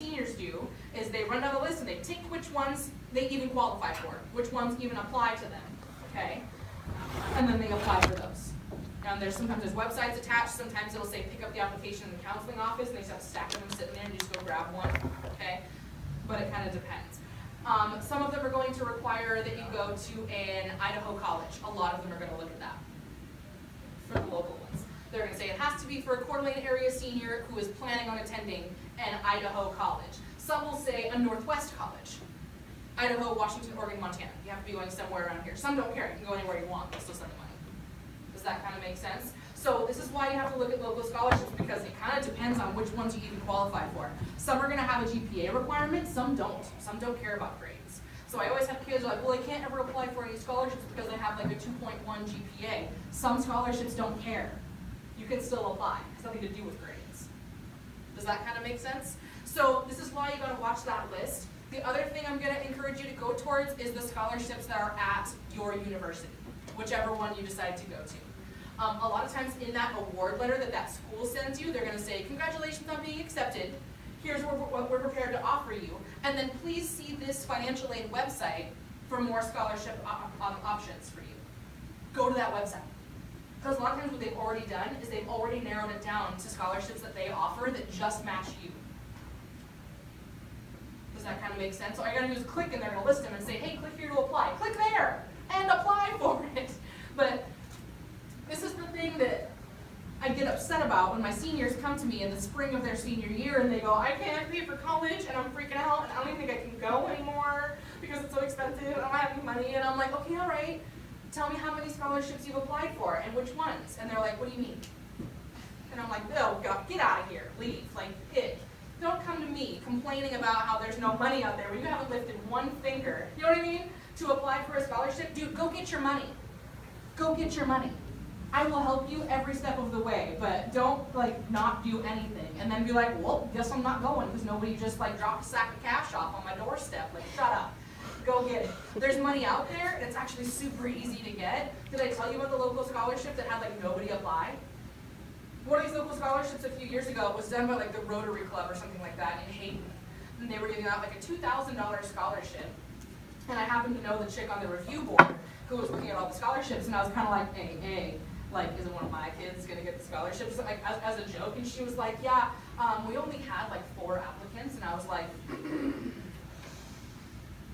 seniors do is they run down the list and they tick which ones they even qualify for, which ones even apply to them, okay? And then they apply for those. And sometimes there's websites attached, sometimes it'll say pick up the application in the counseling office, and they just have a stack of them sitting there and you just go grab one, okay? But it kind of depends. Some of them are going to require that you go to an Idaho college. A lot of them are going to look at that for the local ones. They're going to say it has to be for a Coeur d'Alene area senior who is planning on attending an Idaho college. Some will say a Northwest college. Idaho, Washington, Oregon, Montana. You have to be going somewhere around here. Some don't care. You can go anywhere you want. They'll still send the money. Does that kind of make sense? So this is why you have to look at local scholarships, because it kind of depends on which ones you even qualify for. Some are going to have a GPA requirement. Some don't. Some don't care about grades. So I always have kids like, well, I can't ever apply for any scholarships because I have like a 2.1 GPA. Some scholarships don't care. You can still apply. It has nothing to do with grades. Does that kind of make sense? So this is why you got to watch that list. The other thing I'm going to encourage you to go towards is the scholarships that are at your university, whichever one you decide to go to. A lot of times in that award letter that school sends you, they're going to say, congratulations on being accepted. Here's what we're prepared to offer you. And then please see this financial aid website for more scholarship options for you. Go to that website. Because a lot of times what they've already done is they've already narrowed it down to scholarships that they offer that just match you. Does that kind of make sense? So all you gotta do is click and they're gonna list them and say, hey, click here to apply. Click there and apply for it. But this is the thing that I get upset about when my seniors come to me in the spring of their senior year and they go, I can't pay for college and I'm freaking out and I don't even think I can go anymore because it's so expensive and I don't have any money. And I'm like, okay, all right, tell me how many scholarships you've applied for and which ones. And they're like, what do you mean? And I'm like, oh, God, get out of here, leave, like pick. Don't come to me complaining about how there's no money out there when you haven't lifted one finger, you know what I mean, to apply for a scholarship. Dude, go get your money. Go get your money. I will help you every step of the way, but don't like not do anything and then be like, well, guess I'm not going because nobody just like dropped a sack of cash off on my doorstep. Like, shut up. Go get it. There's money out there, and it's actually super easy to get. Did I tell you about the local scholarship that had like nobody apply? One of these local scholarships a few years ago was done by like the Rotary Club or something like that in Hayden. And they were giving out like a $2,000 scholarship. And I happened to know the chick on the review board who was looking at all the scholarships, and I was kind of like, hey, like, isn't one of my kids gonna get the scholarships? Like, as a joke, and she was like, yeah, we only had like 4 applicants, and I was like,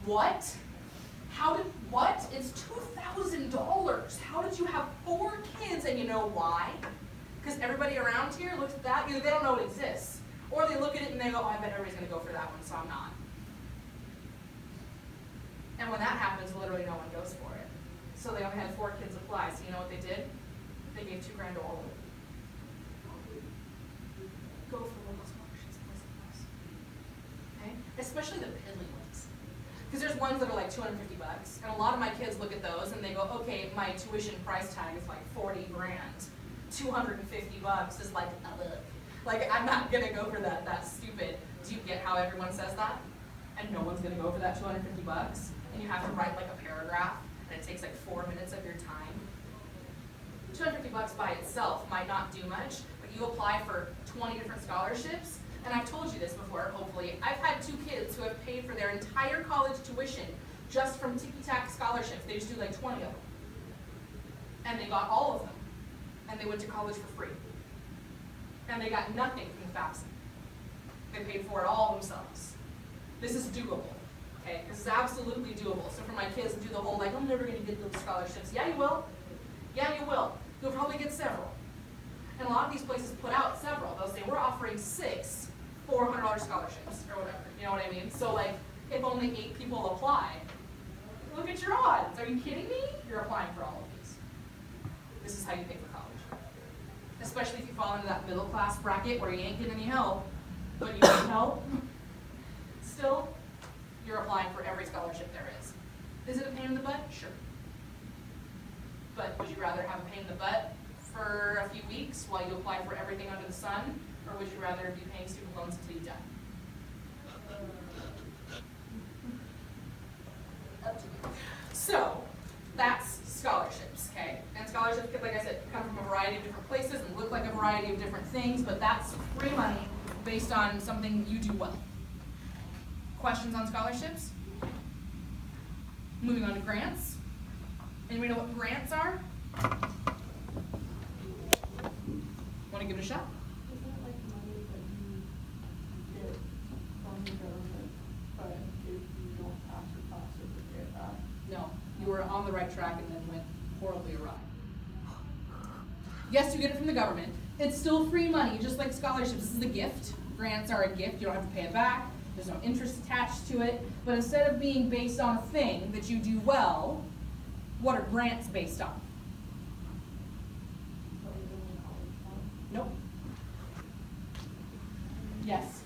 what? What? It's $2,000. How did you have 4 kids? And you know why? Because everybody around here looks at that, either they don't know it exists, or they look at it and they go, oh, I bet everybody's gonna go for that one, so I'm not. And when that happens, literally no one goes for it. So they only had 4 kids apply, so you know what they did? They gave $2 grand to all of them. Go for local scholarships, okay? Especially the piddly ones. Because there's ones that are like $250, and a lot of my kids look at those and they go, okay, my tuition price tag is like 40 grand. $250 is like, ugh. Like, I'm not gonna go for that. That's stupid. Do you get how everyone says that? And no one's gonna go for that $250, and you have to write like a paragraph, and it takes like 4 minutes of your time. $250 by itself might not do much, but you apply for 20 different scholarships, and I've told you this before, hopefully. I've had 2 kids who have paid for their entire college tuition just from ticky-tack scholarships. They just do like 20 of them. And they got all of them. And they went to college for free. And they got nothing from the FAFSA. They paid for it all themselves. This is doable, okay? This is absolutely doable. So for my kids to do the whole, like, I'm never gonna get those scholarships. Yeah, you will. Yeah, you will. You'll probably get several. And a lot of these places put out several. They'll say, we're offering 6 $400 scholarships, or whatever. You know what I mean? So like, if only 8 people apply, look at your odds. Are you kidding me? You're applying for all of these. This is how you pay for college. Especially if you fall into that middle class bracket where you ain't getting any help, but you need help. Still, you're applying for every scholarship there is. Is it a pain in the butt? Sure. But would you rather have a pain in the butt for a few weeks while you apply for everything under the sun, or would you rather be paying student loans until you die? Up to you. So, that's scholarships, okay? And scholarships, like I said, come from a variety of different places and look like a variety of different things, but that's free money based on something you do well, Questions on scholarships? Moving on to grants. Anybody know what grants are? Want to give it a shot? Isn't it like money that you get from the government, but if you don't pass your class, you get back? No, you were on the right track and then went horribly awry. Yes, you get it from the government. It's still free money, just like scholarships. This is a gift. Grants are a gift. You don't have to pay it back. There's no interest attached to it. But instead of being based on a thing that you do well, what are grants based on? Nope. Yes.